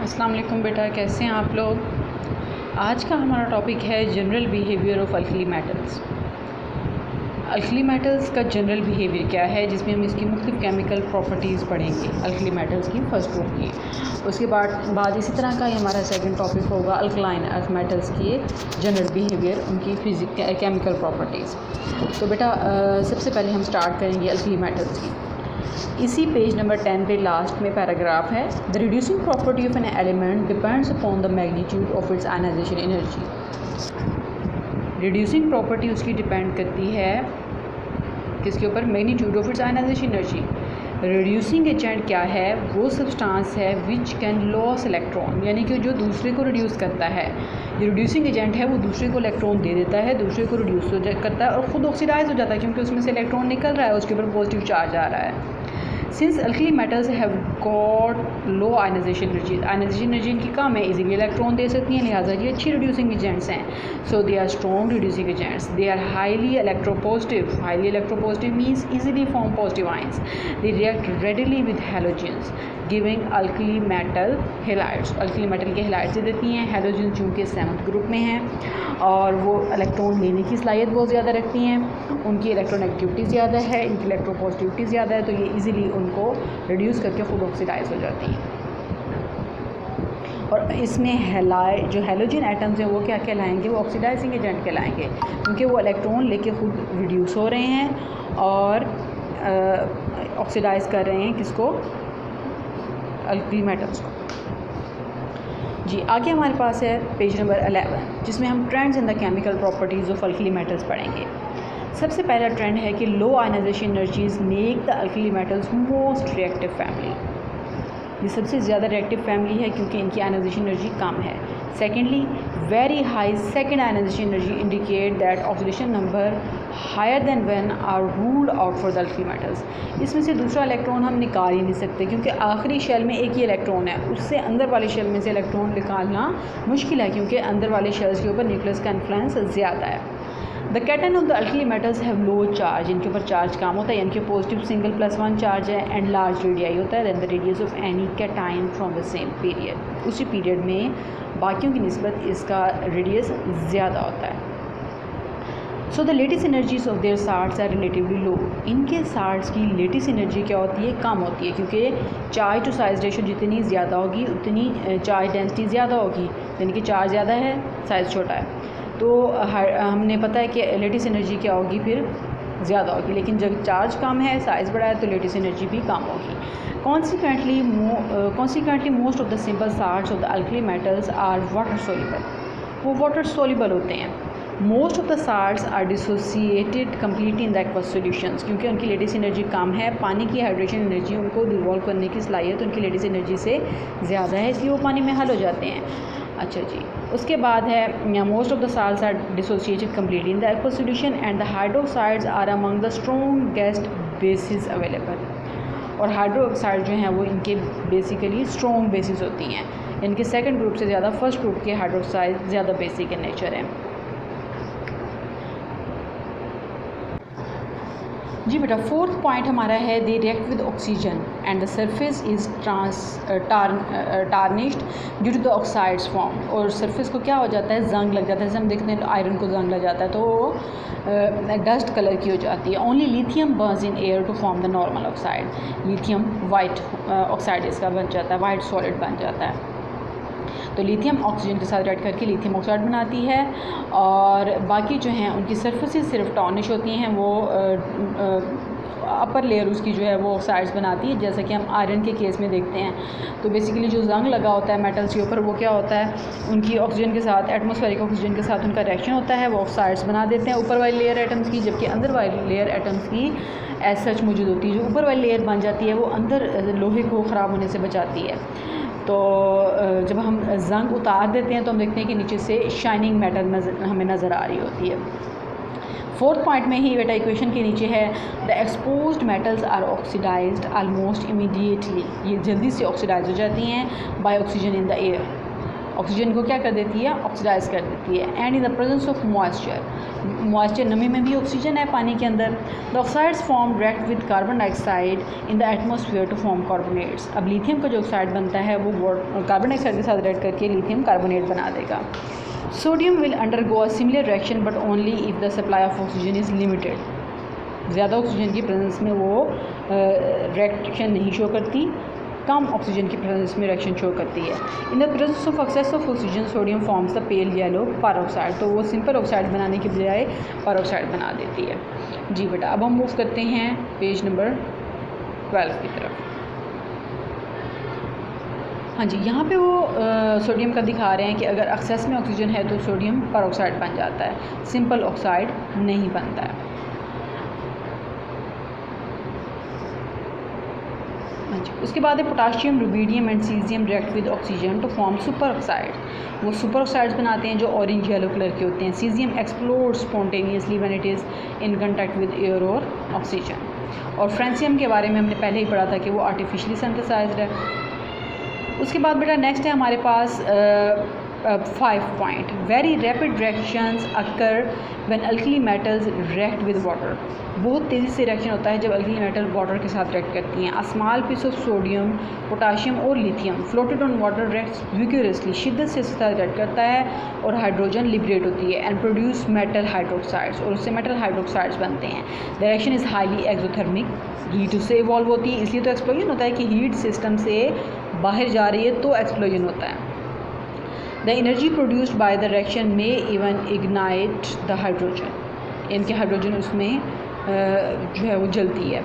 अस्सलाम वालेकुम बेटा, कैसे हैं आप लोग। आज का हमारा टॉपिक है general behaviour of alkali metals. Alkali metals का जनरल बिहेवियर क्या है, जिसमें हम इसकी मुख्तलिफ केमिकल प्रॉपर्टीज़ पढ़ेंगे अल्कली मेटल्स की फर्स्ट ग्रुप की। उसके बाद इसी तरह का ही हमारा सेकंड टॉपिक होगा अल्कलाइन अर्थ मेटल्स की जनरल बिहेवियर, उनकी केमिकल प्रॉपर्टीज़। तो बेटा सबसे पहले हम स्टार्ट करेंगे अल्कली मेटल्स की। इसी पेज नंबर 10 पे लास्ट में पैराग्राफ है, the reducing property of an element depends upon the magnitude of its ionization energy. Reducing property उसकी डिपेंड करती है किसके ऊपर, magnitude of its ionization energy. Reducing agent क्या है, वो सब्सटेंस है विच कैन लॉस इलेक्ट्रॉन, यानी कि जो दूसरे को रिड्यूस करता है। जो रिड्यूसिंग एजेंट है वो दूसरे को इलेक्ट्रॉन दे देता है, दूसरे को रिड्यूस करता है और ख़ुद ऑक्सीडाइज हो जाता है, क्योंकि उसमें से इलेक्ट्रॉन निकल रहा है, उसके ऊपर पॉजिटिव चार्ज आ रहा है। Since alkali metals have got low ionization energy, ionization energy इनकी कम है, इजीली इलेक्ट्रॉन दे सकती हैं, लिहाजा ये अच्छी रिड्यूसिंग एजेंट्स हैं। So they are strong reducing agents, they are highly electropositive. Highly electropositive means easily form positive ions, they react readily with halogens giving alkali metal halides. Alkali metal के halides से देती हैं। Halogen चूँकि 7th group में हैं और वो electron लेने की सलाहियत बहुत ज़्यादा रखती हैं, उनकी इलेक्ट्रोनेगेटिविटी ज़्यादा है, इनकी इलेक्ट्रोपॉजिटिविटी ज़्यादा है, तो ये इजीली उनको रिड्यूस करके खुद ऑक्सीडाइज हो जाती हैं। और इसमें जो हैलोजन एटम्स हैं वो क्या कहलाएंगे, वो ऑक्सीडाइजिंग एजेंट कहलाएंगे, क्योंकि वो इलेक्ट्रॉन लेके खुद रिड्यूस हो रहे हैं और ऑक्सीडाइज कर रहे हैं किसको, अल्कली मेटल्स को। जी आगे हमारे पास है पेज नंबर 11, जिसमें हम trends in the chemical properties of alkali metals पढ़ेंगे। सबसे पहला ट्रेंड है कि low ionisation energies make the alkali metals most reactive family. ये सबसे ज़्यादा रिएक्टिव फैमिली है क्योंकि इनकी आयनाइजेशन एनर्जी कम है। Secondly, very high second ionization energy indicate that oxidation number higher than one are ruled out for the alkali metals. इसमें से दूसरा इलेक्ट्रॉन हम निकाल ही नहीं सकते, क्योंकि आखिरी शेल में एक ही इलेक्ट्रॉन है, उससे अंदर वाले शेल में से इलेक्ट्रॉन निकालना मुश्किल है, क्योंकि अंदर वाले शेल्स के ऊपर न्यूक्लियस का इन्फ्लुएंस ज़्यादा है। The cation of the alkali metals have low charge, इनके ऊपर चार्ज कम होता है, यानी कि पॉजिटिव सिंगल +1 चार्ज है, एंड लार्ज रेडियाई होता है than the radius of any cation from the same period. उसी पीरियड में बाकियों की निस्बत इसका रेडियस ज़्यादा होता है। So the lattice energies of their salts are relatively low. इनके सार्ट्स की लेटेस्ट एनर्जी क्या होती है, कम होती है, क्योंकि चार्ज टू साइज रेशो जितनी ज़्यादा होगी उतनी चार्ज डेंसिटी ज़्यादा होगी, यानी कि चार्ज ज़्यादा है, साइज़ छोटा है, तो हमने पता है कि लेटेस्ट एनर्जी क्या होगी, फिर ज़्यादा होगी। लेकिन जब चार्ज कम है, साइज़ बड़ा है, तो लेटेस्ट एनर्जी भी कम होगी। Consequently most of the simple salts of the alkali metals are water soluble, वो वाटर सोल्यूबल होते हैं। Most of the salts are dissociated completely in the aqueous solutions, क्योंकि उनकी लेटेस्ट एनर्जी कम है, पानी की हाइड्रेशन एनर्जी उनको डिवॉल्व करने की सलाहियत उनकी लेटेस्ट एनर्जी से ज़्यादा है, इसलिए वो पानी में हल हो जाते हैं। अच्छा जी, उसके बाद है most of the salts are dissociated completely in the aqueous solution and the hydroxides are among the strongest bases available. और हाइड्रोक्साइड जो हैं वो इनके बेसिकली स्ट्रॉन्ग बेसिस होती हैं, इनके सेकंड ग्रुप से ज़्यादा फर्स्ट ग्रुप के हाइड्रोक्साइड ज़्यादा बेसिक इन नेचर हैं। जी बेटा, फोर्थ पॉइंट हमारा है they react with oxygen and the surface is tarnished due to the oxides form. और सरफेस को क्या हो जाता है, जंग लग जाता है, जैसे हम देखते हैं आयरन को जंग लग जाता है तो वो डस्ट कलर की हो जाती है। Only lithium burns in air to form the normal oxide. Lithium white oxide इसका बन जाता है, वाइट सॉलिड बन जाता है। तो लिथियम ऑक्सीजन के साथ रिएक्ट करके लिथियम ऑक्साइड बनाती है, और बाकी जो हैं उनकी सरफेसेस सिर्फ टॉर्निश होती हैं, वो अपर लेयर उसकी जो है वो ऑक्साइड्स बनाती है, जैसा कि हम आयरन के केस में देखते हैं। तो बेसिकली जो जंग लगा होता है मेटल्स के ऊपर, वो क्या होता है, उनकी ऑक्सीजन के साथ, एटमॉस्फेरिक ऑक्सीजन के साथ उनका रिएक्शन होता है, वो ऑक्साइड्स बना देते हैं ऊपर वाली लेयर एटम्स की, जबकि अंदर वाली लेयर एटम्स की एज सच मौजूद होती है। जो ऊपर वाली लेयर बन जाती है वो अंदर लोहे को ख़राब होने से बचाती है। तो जब हम जंग उतार देते हैं तो हम देखते हैं कि नीचे से शाइनिंग मेटल हमें नज़र आ रही होती है। फोर्थ पॉइंट में ही बेटा इक्वेशन के नीचे है the exposed metals are oxidized almost immediately, ये जल्दी से ऑक्सीडाइज हो जाती हैं by oxygen in the air. Oxygen को क्या कर देती है, ऑक्सीडाइज कर देती है। And in the presence of moisture, नमी में भी ऑक्सीजन है पानी के अंदर। The oxides form react with carbon dioxide in the atmosphere to form carbonates. अब लिथियम का जो ऑक्साइड बनता है वो कार्बन डाइऑक्साइड के साथ रिएक्ट करके लिथियम कार्बोनेट बना देगा। Sodium will undergo a similar reaction but only if the supply of oxygen is limited. ज़्यादा ऑक्सीजन की प्रेजेंस में वो रिएक्शन नहीं शो करती, कम ऑक्सीजन की प्रेजेंस में रिएक्शन शो करती है। In the presence of excess of oxygen sodium forms the pale yellow peroxide, तो वो सिंपल ऑक्साइड बनाने के बजाय परऑक्साइड बना देती है। जी बेटा, अब हम मूव करते हैं पेज नंबर 12 की तरफ। हाँ जी, यहाँ पे वो सोडियम का दिखा रहे हैं कि अगर एक्सेस में ऑक्सीजन है तो सोडियम परऑक्साइड बन जाता है, सिंपल ऑक्साइड नहीं बनता है। हाँ जी, उसके बाद है potassium, rubidium and caesium react with oxygen to form super oxide. वो सुपर ऑक्साइड्स बनाते हैं जो ऑरेंज येलो कलर के होते हैं। Caesium explode spontaneously when it is in contact with air और ऑक्सीजन। और फ्रांसियम के बारे में हमने पहले ही पढ़ा था कि वो आर्टिफिशियली सिंथेसाइज्ड है। उसके बाद बेटा नेक्स्ट है हमारे पास 5 point. Very rapid reactions occur when alkali metals react with water. बहुत तेज़ी से रिएक्शन होता है जब अल्कली मेटल वाटर के साथ रिएक्ट करती हैं। A small piece of sodium, potassium और lithium floated on water reacts vigorously, शिद्दत से साथ रिएक्ट करता है और हाइड्रोजन लिबरेट होती है एंड प्रोड्यूस मेटल हाइड्रोक्साइड्स, और उससे मेटल हाइड्रोक्साइड्स बनते हैं। The reaction is highly exothermic, heat उससे इवॉल्व होती है, इसलिए तो एक्सप्लोजन होता है कि हीट सिस्टम से बाहर जा रही है तो एक्सप्लोजन होता है। The energy produced by the reaction में इवन इग्नाइट द हाइड्रोजन, इनके हाइड्रोजन उसमें जो है वो जलती है।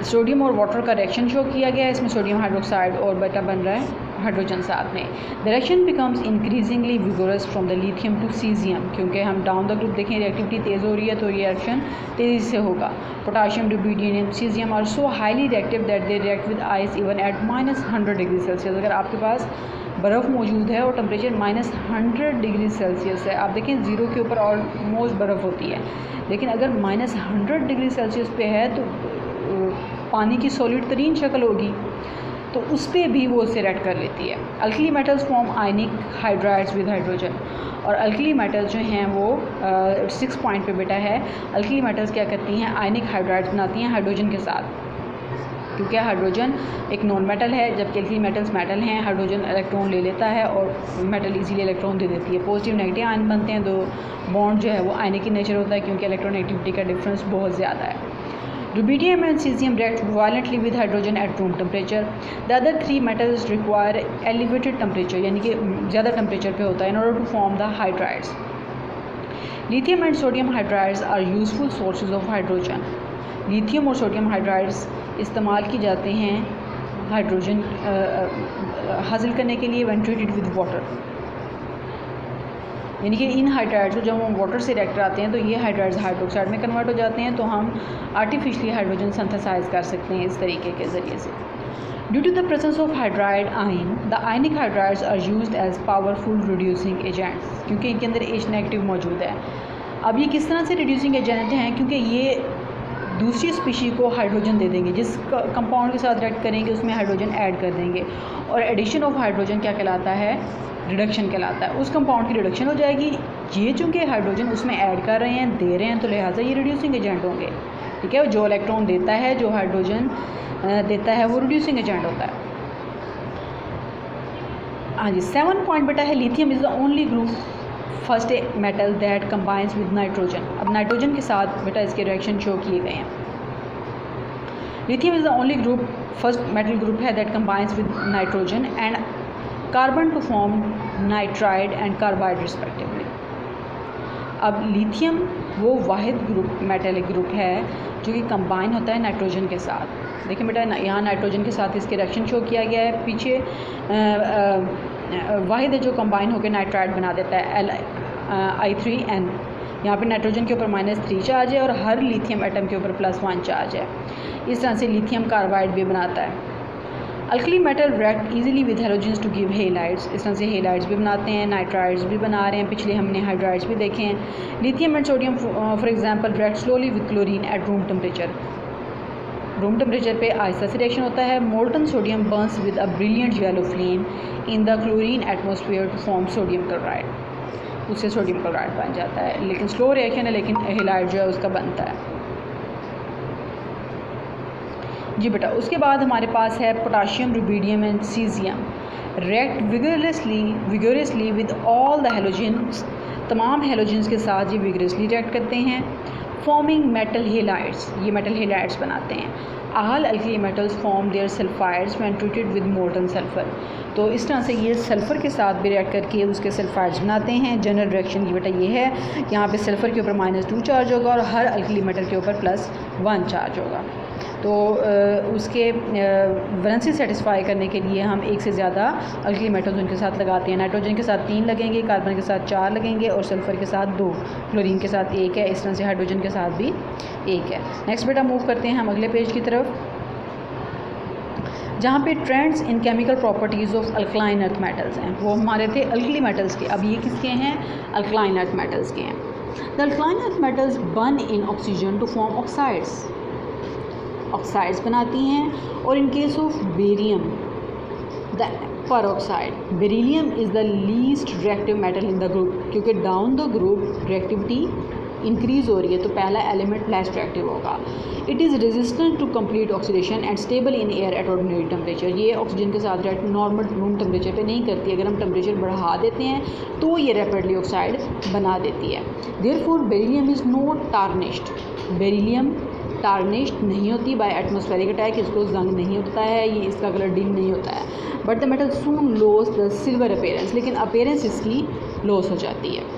सोडियम और वाटर का रिएक्शन शो किया गया है, इसमें सोडियम हाइड्रोक्साइड और बेटा बन रहा है हाइड्रोजन साथ में। The reaction becomes increasingly vigorous from the lithium to caesium, क्योंकि हम डाउन द ग्रुप देखें रिएक्टिविटी तेज़ हो रही है तो रिएक्शन तेज़ी से होगा। Potassium, rubidium, caesium are so highly reactive that they react with ice even at -100 degree Celsius. अगर आपके पास बर्फ़ मौजूद है और टेम्परेचर -100 डिग्री सेल्सियस है, आप देखें ज़ीरो के ऊपर ऑलमोस्ट बर्फ़ होती है, लेकिन अगर -100 डिग्री सेल्सियस पे है तो पानी की सॉलिड तरीन शक्ल होगी, तो उस पर भी वो उससे रिएक्ट कर लेती है। Alkali metals form ionic hydrides with hydrogen, और अल्कली मेटल्स जो हैं वो 6 पॉइंट पे बेटा है, अल्कली मेटल्स क्या करती हैं, आयनिक हाइड्राइड्स बनाती हैं हाइड्रोजन के साथ, क्योंकि हाइड्रोजन एक नॉन मेटल है जबकि अल्कली मेटल्स मेटल हैं। हाइड्रोजन इलेक्ट्रॉन ले लेता है और मेटल इजीली इलेक्ट्रॉन दे देती है। पॉजिटिव नेगेटिव आयन बनते हैं, दो बॉन्ड जो है वो आयनिक की नेचर होता है क्योंकि इलेक्ट्रोनेगेटिविटी का डिफरेंस बहुत ज़्यादा है। Rubidium and caesium react violently with hydrogen at room temperature. The other 3 metals require elevated temperature, यानी कि ज़्यादा टेम्परेचर पे होता है in order to form the hydrides. Lithium and sodium hydrides are useful sources of hydrogen. Lithium और sodium hydrides इस्तेमाल की जाते हैं हाइड्रोजन हासिल करने के लिए व्हेन ट्रीटेड विद वाटर, यानी कि इन हाइड्राइड्स को जब हम वाटर से रिएक्ट कराते हैं तो ये हाइड्राइड्स हाइड्रोक्साइड में कन्वर्ट हो जाते हैं, तो हम आर्टिफिशियली हाइड्रोजन सिंथेसाइज कर सकते हैं इस तरीके के ज़रिए से। Due to the presence of hydride ion, the ionic hydrides are used as powerful reducing agents, क्योंकि इनके अंदर H नेगेटिव मौजूद है। अब ये किस तरह से रिड्यूसिंग एजेंट हैं, क्योंकि ये दूसरी स्पीशी को हाइड्रोजन दे देंगे, जिस कंपाउंड के साथ रिएक्ट करेंगे उसमें हाइड्रोजन ऐड कर देंगे, और एडिशन ऑफ हाइड्रोजन क्या कहलाता है, रिडक्शन कहलाता है। उस कंपाउंड की रिडक्शन हो जाएगी। ये चूँकि हाइड्रोजन उसमें ऐड कर रहे हैं, दे रहे हैं, तो लिहाजा ये रिड्यूसिंग एजेंट होंगे। ठीक है, जो इलेक्ट्रॉन देता है, जो हाइड्रोजन देता है, वो रिड्यूसिंग एजेंट होता है। हाँ जी, 7 पॉइंट बेटा है, lithium is the only group first metal that combines with nitrogen. अब नाइट्रोजन के साथ बेटा इसके रिएक्शन शो किए गए हैं। Lithium is the only group first metal group है that combines with nitrogen and carbon to form nitride and carbide respectively. अब लिथियम वो वाहिद ग्रुप मेटेलिक ग्रुप है जो कि कंबाइन होता है नाइट्रोजन के साथ। देखिए बेटा, यहाँ नाइट्रोजन के साथ इसके रिएक्शन शो किया गया है, पीछे वाहिद है जो कंबाइन होकर नाइट्राइड बना देता है Li3N। यहाँ पे नाइट्रोजन के ऊपर -3 चार्ज है और हर लिथियम एटम के ऊपर +1 चार्ज है। इस तरह से लिथियम कार्बाइड भी बनाता है। Alkali metal react easily with halogens to give halides. इस तरह से हेलाइड्स भी बनाते हैं, नाइट्राइड्स भी बना रहे हैं, पिछले हमने हाइड्राइड्स भी देखे हैं। Lithium and sodium for example react slowly with chlorine at room temperature. Room temperature पे आहिस्ता से रिएक्शन होता है। Molten sodium burns with a brilliant yellow flame in the chlorine atmosphere to form sodium chloride, उससे sodium chloride बन जाता है। लेकिन स्लो रिएक्शन है, लेकिन हेलाइड जो है उसका बनता है। जी बेटा, उसके बाद हमारे पास है potassium, rubidium and caesium react vigorously with all the halogens, तमाम हेलोजेंस के साथ ये विगरसली रिएक्ट करते हैं, फॉर्मिंग मेटल हेलाइड्स, ये मेटल हेलाइड्स बनाते हैं। All alkali metals form their sulphides when treated with molten sulphur, तो इस तरह से ये सल्फ़र के साथ भी रिएक्ट करके उसके सल्फाइड्स बनाते हैं। जनरल रिएक्शन की बेटा ये है, यहाँ पे सल्फ़र के ऊपर -2 चार्ज होगा और हर अल्कली मेटल के ऊपर +1 चार्ज होगा। तो उसके वैलेंसी सेटिस्फाई करने के लिए हम एक से ज़्यादा अल्कली मेटल्स उनके साथ लगाते हैं। नाइट्रोजन के साथ 3 लगेंगे, कार्बन के साथ 4 लगेंगे और सल्फ़र के साथ 2, क्लोरीन के साथ 1 है। इस तरह से हाइड्रोजन के साथ भी 1 है। नेक्स्ट बेटा मूव करते हैं हम अगले पेज की तरफ, जहाँ पे trends in chemical properties of alkaline earth metals हैं। वो हमारे थे अल्कली मेटल्स के, अब ये किसके हैं? अल्कलाइन अर्थ मेटल्स के हैं। The alkaline earth metals burn in oxygen to form oxides, oxides बनाती हैं। और in case of barium the peroxide, beryllium is the least reactive metal in the group, क्योंकि down the group reactivity increase हो रही है तो पहला element less reactive होगा। It is resistant to complete oxidation and stable in air at ordinary temperature, ये oxygen के साथ रिएक्ट नॉर्मल रूम टेम्परेचर पे नहीं करती। अगर हम टेम्परेचर बढ़ा देते हैं तो ये रैपिडली ऑक्साइड बना देती है। Therefore beryllium is not tarnished, beryllium tarnished नहीं होती बाय एटमॉस्फेरिक अटैक, इसको जंग नहीं होता है, ये इसका कलर डिम नहीं होता है। But the metal soon loss the silver appearance, लेकिन अपीयरेंस इसकी लॉस हो जाती है।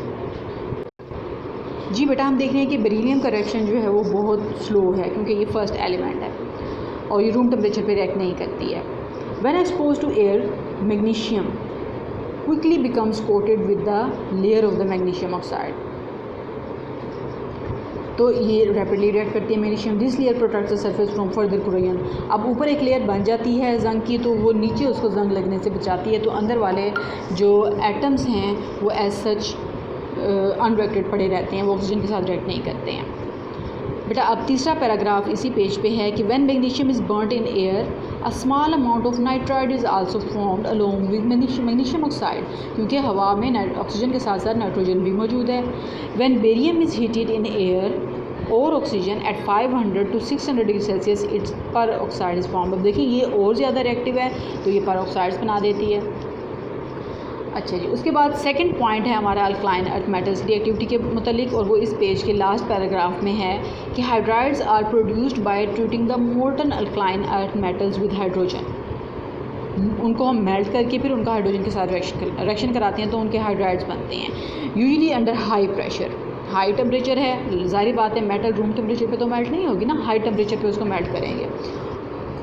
जी बेटा, हम देख रहे हैं कि बेरिलियम का रिएक्शन जो है वो बहुत स्लो है, क्योंकि ये फर्स्ट एलिमेंट है और ये रूम टेम्परेचर पे रिएक्ट नहीं करती है। When expose to air, magnesium quickly becomes coated with the layer of the magnesium oxide, तो ये रैपिडली रिएक्ट करती है magnesium. This layer protects the surface from further corrosion, अब ऊपर एक लेयर बन जाती है जंग की, तो वो नीचे उसको जंग लगने से बचाती है, तो अंदर वाले जो एटम्स हैं वो एज सच अनरिएक्टेड पड़े रहते हैं, वो ऑक्सीजन के साथ रिएक्ट नहीं करते हैं। बेटा अब तीसरा पैराग्राफ इसी पेज पे है कि when magnesium is burned in air a small amount of nitride is also formed along with magnesium oxide, क्योंकि हवा में ऑक्सीजन के साथ साथ नाइट्रोजन भी मौजूद है। When barium is heated in air और oxygen at 500 to 600 degree Celsius its peroxide is form. अब देखिए ये और ज़्यादा रिएक्टिव है तो ये पर ऑक्साइड्स बना देती है। अच्छा जी, उसके बाद सेकंड पॉइंट है हमारा अल्कलाइन अर्थ मेटल्स की एक्टिविटी के मुतालिक, और वो इस पेज के लास्ट पैराग्राफ में है कि hydrides are produced by treating the molten alkaline earth metals with hydrogen. उनको हम मेल्ट करके फिर उनका हाइड्रोजन के साथ रिएक्शन कराते हैं तो उनके हाइड्राइड्स बनते हैं, usually under high pressure. High temperature है, जाहिर बात है मेटल रूम टेम्परेचर पे तो मेल्ट नहीं होगी ना, हाई टेम्परेचर पे उसको मेल्ट करेंगे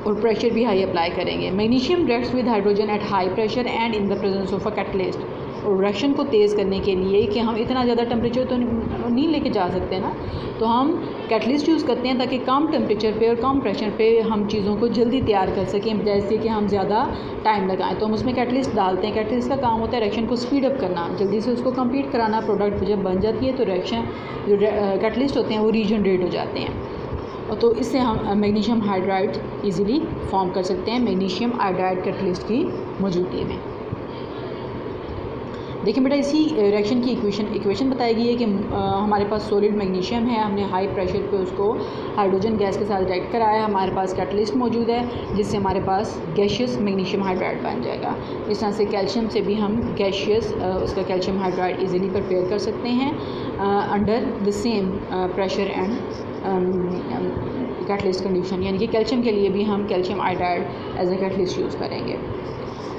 और प्रेशर भी हाई अप्लाई करेंगे। Magnesium reacts with hydrogen at high pressure and in the presence of a catalyst, और रिएक्शन को तेज़ करने के लिए कि हम इतना ज़्यादा टेम्परेचर तो नहीं लेके जा सकते ना, तो हम कैटलिस्ट यूज़ करते हैं ताकि कम टेम्परेचर पे और कम प्रेशर पे हम चीज़ों को जल्दी तैयार कर सकें, जैसे कि हम ज़्यादा टाइम लगाएं तो हम उसमें कैटलिस्ट डालते हैं। कैटलिस्ट का काम होता है रिएक्शन को स्पीड अप करना, जल्दी से उसको कंप्लीट कराना। प्रोडक्ट जब बन जाती है तो रिएक्शन जो कैटलिस्ट होते हैं वो रीजनरेट हो जाते हैं, और तो इससे हम मैग्नीशियम हाइड्राइड इजीली फॉर्म कर सकते हैं मैग्नीशियम आयोडाइड कैटलिस्ट की मौजूदगी में। देखिए बेटा, इसी रिएक्शन की इक्वेशन बताई गई है कि हमारे पास सॉलिड मैग्नीशियम है, हमने हाई प्रेशर पे उसको हाइड्रोजन गैस के साथ रिएक्ट कराया, हमारे पास कैटलिस्ट मौजूद है जिससे हमारे पास गैशियस मैग्नीशियम हाइड्राइड बन जाएगा। इस तरह से कैल्शियम से भी हम गैशियस उसका कैल्शियम हाइड्राइड इजीली प्रिपेयर कर सकते हैं under the same pressure and catalyst condition, यानी कि कैल्शियम के लिए भी हम calcium iodide as a catalyst use करेंगे।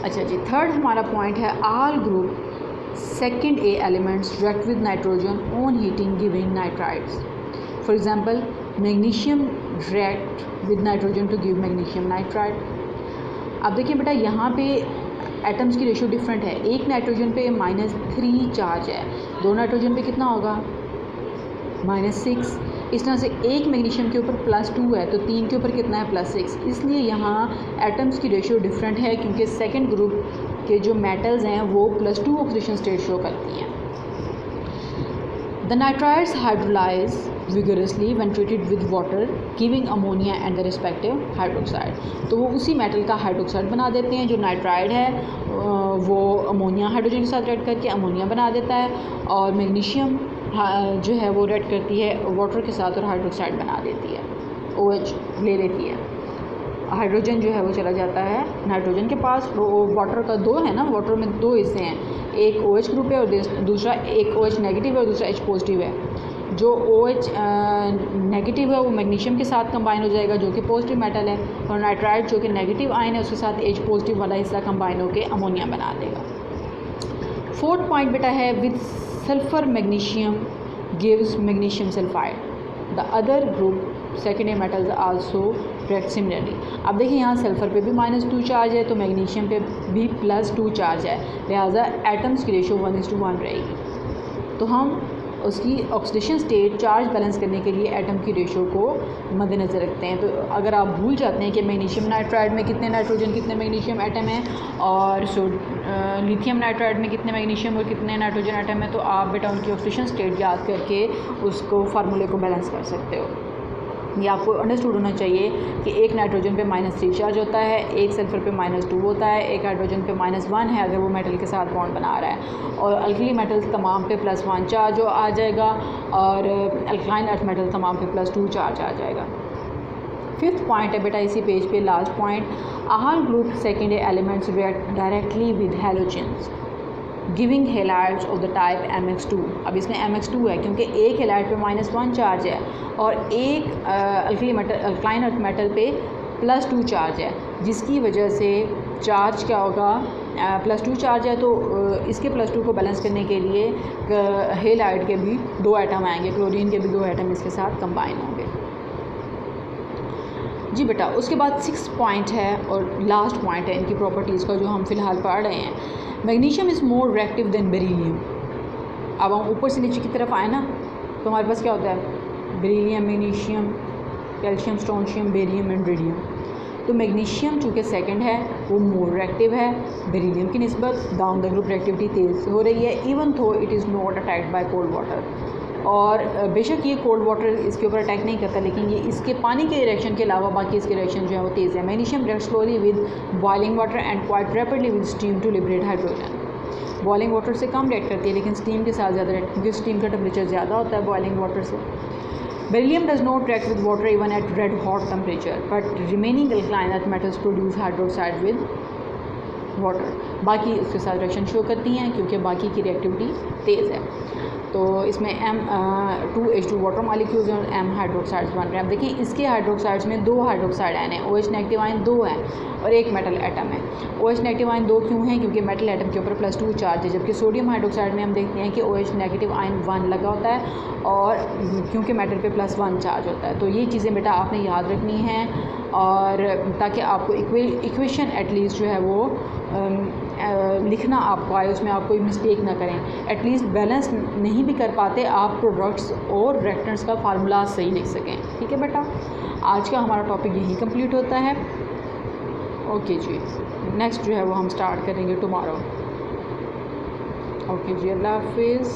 अच्छा जी, थर्ड हमारा पॉइंट है all group second A elements react with nitrogen on heating giving nitrides. For example, magnesium react with nitrogen to give magnesium nitride. अब देखिए बेटा, यहाँ पे एटम्स की रेशियो डिफरेंट है। एक नाइट्रोजन पे -3 चार्ज है, दो नाइट्रोजन पे कितना होगा -6। इस तरह से एक मैग्नीशियम के ऊपर +2 है तो 3 के ऊपर कितना है +6। इसलिए यहाँ एटम्स की रेशियो डिफरेंट है क्योंकि सेकंड ग्रुप के जो मेटल्स हैं वो +2 ऑक्सीडेशन स्टेट शो करती हैं। The nitrides hydrolyze vigorously when treated with water, giving ammonia and the respective hydroxide. तो वो उसी मेटल का हाइड्रोक्साइड बना देते हैं। जो नाइट्राइड है वो अमोनिया हाइड्रोजन के साथ रेड करके अमोनिया बना देता है, और मैग्नीशियम जो है वो रेड करती है वाटर के साथ और हाइड्रोक्साइड बना देती है, OH ले लेती है। हाइड्रोजन जो है वो चला जाता है नाइट्रोजन के पास। वो वाटर का दो है ना, वाटर में दो हिस्से हैं, एक OH ग्रुप है और दूसरा एक OH नेगेटिव है और दूसरा H पॉजिटिव है। जो OH नेगेटिव है वो मैग्नीशियम के साथ कंबाइन हो जाएगा जो कि पॉजिटिव मेटल है, और नाइट्राइड जो कि नेगेटिव आयन है उसके साथ H पॉजिटिव वाला हिस्सा कंबाइन होकर अमोनिया बना देगा। फोर्थ पॉइंट बेटा है with sulphur magnesium gives magnesium sulphide. The other group secondary metals also react similarly. अब देखिए यहाँ सल्फ़र पे भी -2 चार्ज है तो मैग्नीशियम पे भी +2 चार्ज है, लिहाजा एटम्स की रेशो 1:1 रहेगी। तो हम उसकी ऑक्सीडेशन स्टेट चार्ज बैलेंस करने के लिए एटम की रेशो को मद्देनज़र रखते हैं। तो अगर आप भूल जाते हैं कि मैग्नीशियम नाइट्राइड में कितने नाइट्रोजन कितने मैग्नीशियम एटम हैं और लिथियम नाइट्राइड में कितने मैग्नीशियम और कितने नाइट्रोजन एटम हैं, तो आप बेटा उनकी ऑक्सीडेशन स्टेट याद करके उसको फार्मूले को बैलेंस कर सकते हो। ये आपको अंडरस्टूड होना चाहिए कि एक नाइट्रोजन पे -3 चार्ज होता है, एक सल्फ़र पे -2 होता है, एक हाइड्रोजन पे -1 है अगर वो मेटल के साथ बॉन्ड बना रहा है, और अल्कली मेटल्स तमाम पे +1 चार्ज आ जाएगा, और अल्कलाइन अर्थ मेटल तमाम पे +2 चार्ज आ जाएगा। फिफ्थ पॉइंट है बेटा इसी पेज पे last point, all group secondary elements react directly with halogens giving halides of the type MX2। अब इसमें MX2 है क्योंकि एक हेलाइड पे -1 चार्ज है और एक अल्कलाइन अर्थ मेटल पे +2 चार्ज है, जिसकी वजह से चार्ज क्या होगा, +2 चार्ज है तो इसके +2 को बैलेंस करने के लिए हेलाइड के भी 2 एटम आएंगे, क्लोरीन के भी 2 एटम इसके साथ कंबाइन होंगे। जी बेटा, उसके बाद 6 पॉइंट है और लास्ट पॉइंट है इनकी प्रॉपर्टीज़ का जो हम फ़िलहाल पढ़ रहे हैं। Magnesium is more reactive than beryllium. अब हम ऊपर से नीचे की तरफ आए ना तो हमारे पास क्या होता है, beryllium, magnesium, calcium, strontium, barium and radium. तो मैग्नीशियम चूँकि सेकंड है वो मोर रिएक्टिव है बेरिलियम की निस्बत, डाउन द ग्रुप रिएक्टिविटी तेज़ हो रही है, इवन थो it is not attacked by cold water. और बेशक ये कोल्ड वाटर इसके ऊपर अटैक नहीं करता, लेकिन ये इसके पानी के रिएक्शन के अलावा बाकी इसके रिएक्शन जो है वो तेज़ है। Magnesium react slowly with boiling water and quite rapidly with steam to liberate hydrogen. Boiling water से कम रिएक्ट करती है लेकिन स्टीम के साथ ज़्यादा रिएक्ट, क्योंकि स्टीम का टेम्परेचर ज़्यादा होता है बॉइलिंग वाटर से। Beryllium does not react with water even at red hot temperature, but remaining alkaline earth metals produce hydroxide with water. बाकी उसके साथ रिएक्शन शो करती हैं क्योंकि बाकी की रिएक्टिविटी तेज़ है। तो इसमें M2H2 वाटर मॉलिक्यूल्स और M हाइड्रोक्साइड्स बन रहे हैं। अब देखिए इसके हाइड्रोक्साइड्स में 2 हाइड्रोक्साइड आयन हैं, OH नेगेटिव आयन 2 हैं और एक मेटल एटम है। OH नेगेटिव आयन 2 क्यों हैं, क्योंकि मेटल एटम के ऊपर +2 चार्ज है, जबकि सोडियम हाइड्रोक्साइड में हम देखते हैं कि OH नेगेटिव आयन 1 लगा होता है और क्योंकि मेटल पे +1 चार्ज होता है। तो ये चीज़ें बेटा आपने याद रखनी हैं, और ताकि आपको इक्वेशन एटलीस्ट जो है वो लिखना आपको आए, उसमें आप कोई मिस्टेक ना करें। एटलीस्ट बैलेंस नहीं भी कर पाते आप प्रोडक्ट्स और रिएक्टेंट्स का फार्मूला सही लिख सकें। ठीक है बेटा, आज का हमारा टॉपिक यही कंप्लीट होता है। ओके जी, नेक्स्ट जो है वो हम स्टार्ट करेंगे टुमारो। ओके जी, अल्लाह हाफिज़।